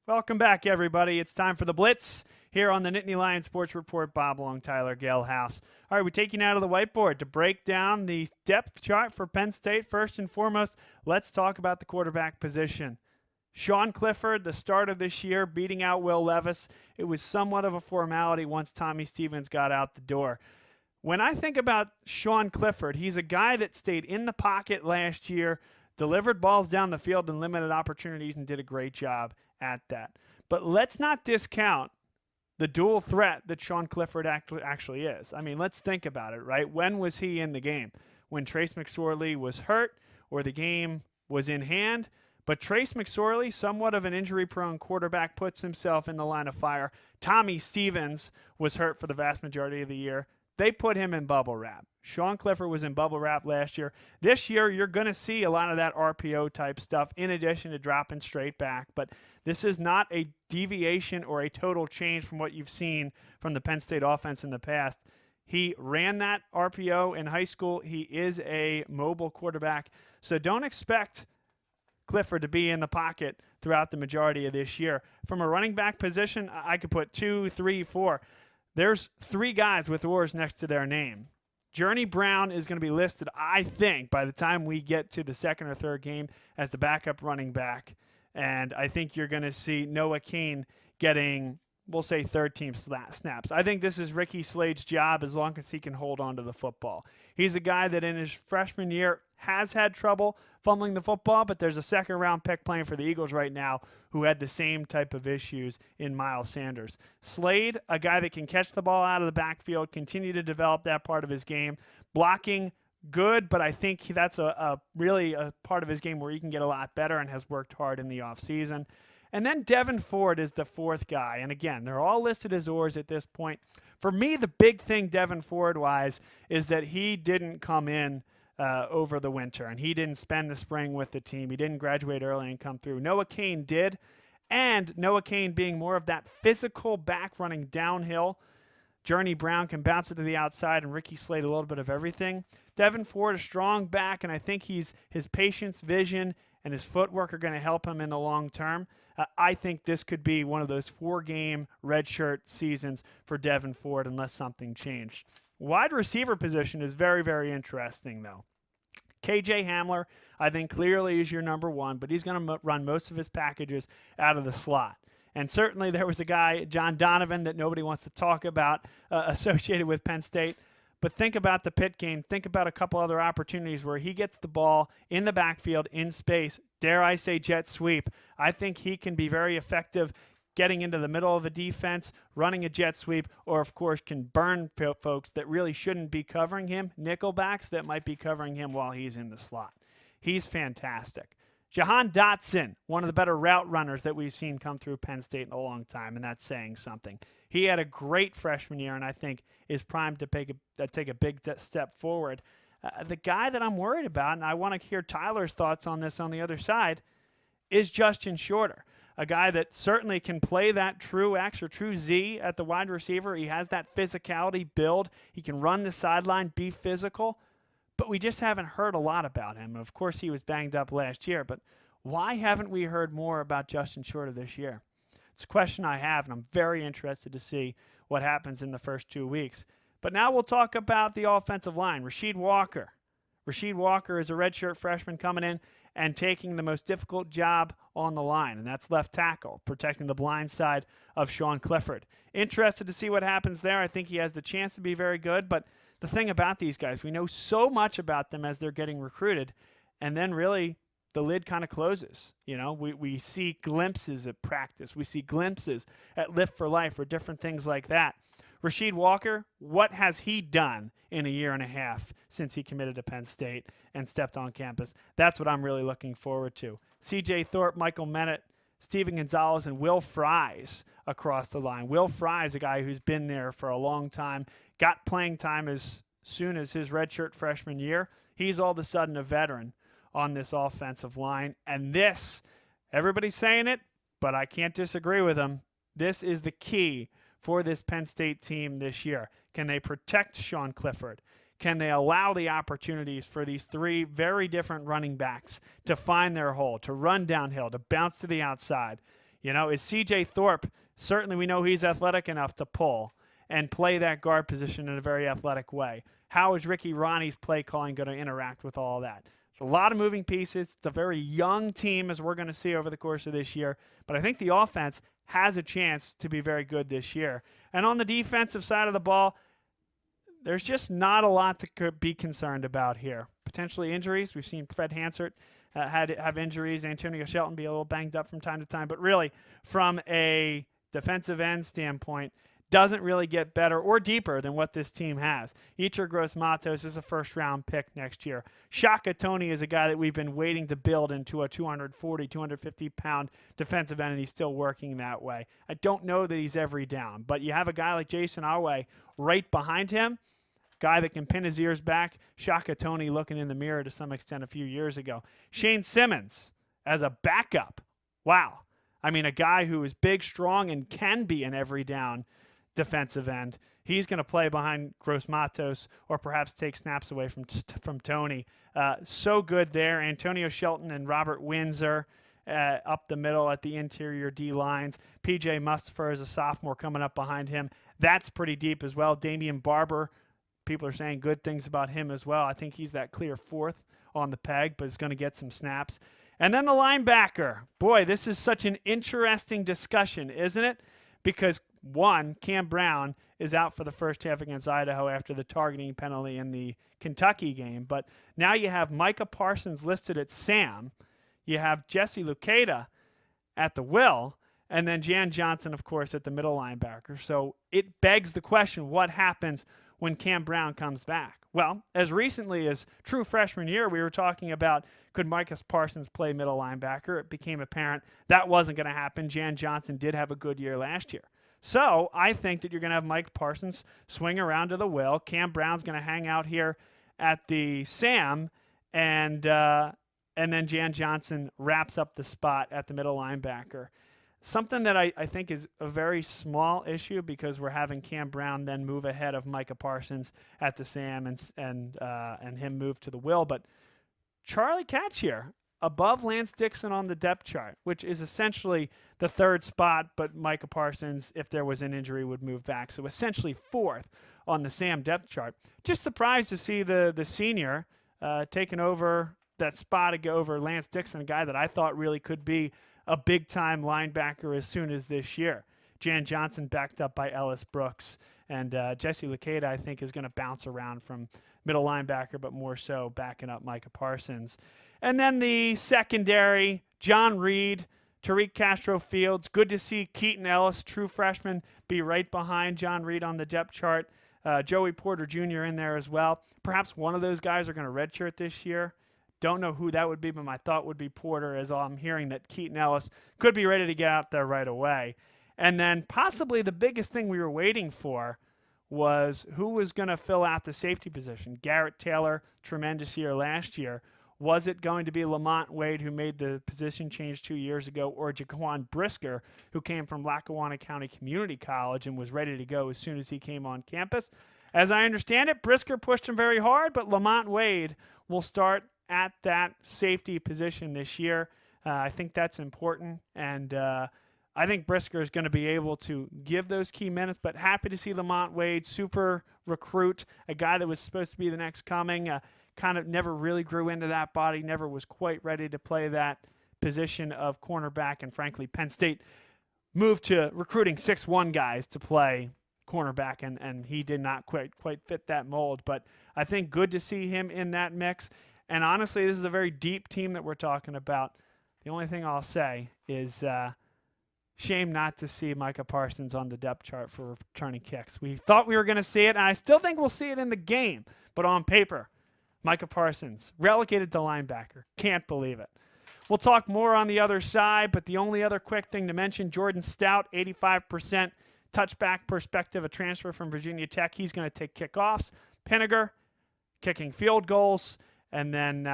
Welcome back, everybody. It's time for the Blitz here on the Nittany Lion Sports Report. Bob Long, Tyler Galehouse. All right, we're taking out of the whiteboard to break down the depth chart for Penn State. First and foremost, let's talk about the quarterback position. Sean Clifford, the start of this year, beating out Will Levis. It was somewhat of a formality once Tommy Stevens got out the door. When I think about Sean Clifford, he's a guy that stayed in the pocket last year, delivered balls down the field in limited opportunities, and did a great job at that. But let's not discount the dual threat that Sean Clifford actually is. I mean, let's think about it, right? When was he in the game? When Trace McSorley was hurt or the game was in hand? But Trace McSorley, somewhat of an injury-prone quarterback, puts himself in the line of fire. Tommy Stevens was hurt for the vast majority of the year. They put him in bubble wrap. Sean Clifford was in bubble wrap last year. This year, you're going to see a lot of that RPO type stuff in addition to dropping straight back. But this is not a deviation or a total change from what you've seen from the Penn State offense in the past. He ran that RPO in high school. He is a mobile quarterback. So don't expect Clifford to be in the pocket throughout the majority of this year. From a running back position, I could put 2, 3, 4. There's 3 guys with oars next to their name. Journey Brown is going to be listed, I think, by the time we get to the second or third game as the backup running back. And I think you're going to see Noah Cain getting, we'll say, third-team snaps. I think this is Ricky Slade's job as long as he can hold on to the football. He's a guy that in his freshman year has had trouble fumbling the football, but there's a second-round pick playing for the Eagles right now who had the same type of issues in Miles Sanders. Slade, a guy that can catch the ball out of the backfield, continue to develop that part of his game. Blocking, good, but I think that's really a part of his game where he can get a lot better and has worked hard in the offseason. And then Devin Ford is the 4th guy. And again, they're all listed as oars at this point. For me, the big thing Devin Ford-wise is that he didn't come in over the winter, and he didn't spend the spring with the team. He didn't graduate early and come through. Noah Cain did, and Noah Cain being more of that physical back running downhill. Journey Brown can bounce it to the outside, and Ricky Slade a little bit of everything. Devin Ford, a strong back, and I think his patience, vision, and his footwork are going to help him in the long term. I think this could be one of those 4-game redshirt seasons for Devin Ford unless something changed. Wide receiver position is very, very interesting, though. KJ Hamler, I think, clearly is your number 1, but he's going to run most of his packages out of the slot. And certainly there was a guy, John Donovan, that nobody wants to talk about associated with Penn State. But think about the Pitt game. Think about a couple other opportunities where he gets the ball in the backfield, in space, dare I say jet sweep. I think he can be very effective getting into the middle of the defense, running a jet sweep, or, of course, can burn folks that really shouldn't be covering him, nickelbacks that might be covering him while he's in the slot. He's fantastic. Jahan Dotson, one of the better route runners that we've seen come through Penn State in a long time, and that's saying something. He had a great freshman year, and I think is primed to take a big step forward. The guy that I'm worried about, and I want to hear Tyler's thoughts on this on the other side, is Justin Shorter, a guy that certainly can play that true X or true Z at the wide receiver. He has that physicality build. He can run the sideline, be physical. But we just haven't heard a lot about him. Of course, he was banged up last year, but why haven't we heard more about Justin Shorter this year? It's a question I have, and I'm very interested to see what happens in the first 2 weeks. But now we'll talk about the offensive line. Rasheed Walker. Rasheed Walker is a redshirt freshman coming in and taking the most difficult job on the line, and that's left tackle, protecting the blind side of Sean Clifford. Interested to see what happens there. I think he has the chance to be very good, but the thing about these guys, we know so much about them as they're getting recruited, and then really the lid kind of closes. You know, we see glimpses at practice. We see glimpses at Lift for Life or different things like that. Rasheed Walker, what has he done in a year and a half since he committed to Penn State and stepped on campus? That's what I'm really looking forward to. C.J. Thorpe, Michael Mennett, Steven Gonzalez, and Will Fries across the line. Will Fries, a guy who's been there for a long time, got playing time as soon as his redshirt freshman year. He's all of a sudden a veteran on this offensive line. And this, everybody's saying it, but I can't disagree with them. This is the key for this Penn State team this year. Can they protect Sean Clifford? Can they allow the opportunities for these 3 very different running backs to find their hole, to run downhill, to bounce to the outside? Is C.J. Thorpe, certainly we know he's athletic enough to pull and play that guard position in a very athletic way. How is Ricky Ronnie's play calling going to interact with all that? There's a lot of moving pieces. It's a very young team, as we're going to see over the course of this year. But I think the offense has a chance to be very good this year. And on the defensive side of the ball, there's just not a lot to be concerned about here. Potentially injuries. We've seen Fred Hansert have injuries. Antonio Shelton be a little banged up from time to time. But really, from a defensive end standpoint, doesn't really get better or deeper than what this team has. Yetur Gross-Matos is a first-round pick next year. Shaka Toney is a guy that we've been waiting to build into a 240, 250-pound defensive end, and he's still working that way. I don't know that he's every down, but you have a guy like Jason Awe right behind him, guy that can pin his ears back. Shaka Toney looking in the mirror to some extent a few years ago. Shane Simmons as a backup. Wow. I mean, a guy who is big, strong, and can be an every down defensive end. He's going to play behind Gross-Matos or perhaps take snaps away from Toney. So good there. Antonio Shelton and Robert Windsor up the middle at the interior D lines. P.J. Mustapher is a sophomore coming up behind him. That's pretty deep as well. Damian Barber, people are saying good things about him as well. I think he's that clear fourth on the peg, but is going to get some snaps. And then the linebacker. Boy, this is such an interesting discussion, isn't it? Because one, Cam Brown is out for the first half against Idaho after the targeting penalty in the Kentucky game. But now you have Micah Parsons listed at Sam. You have Jesse Luketa at the will. And then Jan Johnson, of course, at the middle linebacker. So it begs the question, what happens when Cam Brown comes back? Well, as recently as true freshman year, we were talking about could Micah Parsons play middle linebacker. It became apparent that wasn't going to happen. Jan Johnson did have a good year last year. So I think that you're going to have Mike Parsons swing around to the will. Cam Brown's going to hang out here at the Sam, and then Jan Johnson wraps up the spot at the middle linebacker. Something that I think is a very small issue because we're having Cam Brown then move ahead of Micah Parsons at the Sam and him move to the will. But Charlie Catchier above Lance Dixon on the depth chart, which is essentially the third spot, but Micah Parsons, if there was an injury, would move back. So essentially fourth on the Sam depth chart. Just surprised to see the senior taking over that spot over Lance Dixon, a guy that I thought really could be a big-time linebacker as soon as this year. Jan Johnson backed up by Ellis Brooks. And Jesse Luketa, I think, is going to bounce around from middle linebacker, but more so backing up Micah Parsons. And then the secondary, John Reed, Tariq Castro-Fields. Good to see Keaton Ellis, true freshman, be right behind John Reed on the depth chart. Joey Porter Jr. in there as well. Perhaps one of those guys are going to redshirt this year. Don't know who that would be, but my thought would be Porter, as I'm hearing that Keaton Ellis could be ready to get out there right away. And then possibly the biggest thing we were waiting for was who was going to fill out the safety position. Garrett Taylor, tremendous year last year. Was it going to be Lamont Wade, who made the position change 2 years ago, or Jaquan Brisker, who came from Lackawanna County Community College and was ready to go as soon as he came on campus? As I understand it, Brisker pushed him very hard, but Lamont Wade will start at that safety position this year. I think that's important, and I think Brisker is going to be able to give those key minutes, but happy to see Lamont Wade, super recruit, a guy that was supposed to be the next coming, kind of never really grew into that body, never was quite ready to play that position of cornerback, and frankly, Penn State moved to recruiting 6'1" guys to play cornerback, and he did not quite fit that mold, but I think good to see him in that mix. And honestly, this is a very deep team that we're talking about. The only thing I'll say is shame not to see Micah Parsons on the depth chart for returning kicks. We thought we were going to see it, and I still think we'll see it in the game. But on paper, Micah Parsons, relegated to linebacker. Can't believe it. We'll talk more on the other side, but the only other quick thing to mention, Jordan Stout, 85% touchback perspective, a transfer from Virginia Tech. He's going to take kickoffs. Pinniger, kicking field goals. And then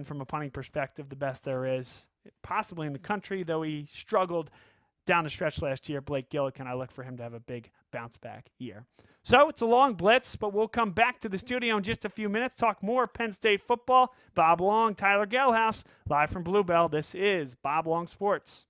from a punting perspective, the best there is, possibly in the country, though he struggled down the stretch last year. Blake Gillikin, I look for him to have a big bounce-back year. So it's a long blitz, but we'll come back to the studio in just a few minutes, talk more Penn State football. Bob Long, Tyler Gelhaus, live from Bluebell. This is Bob Long Sports.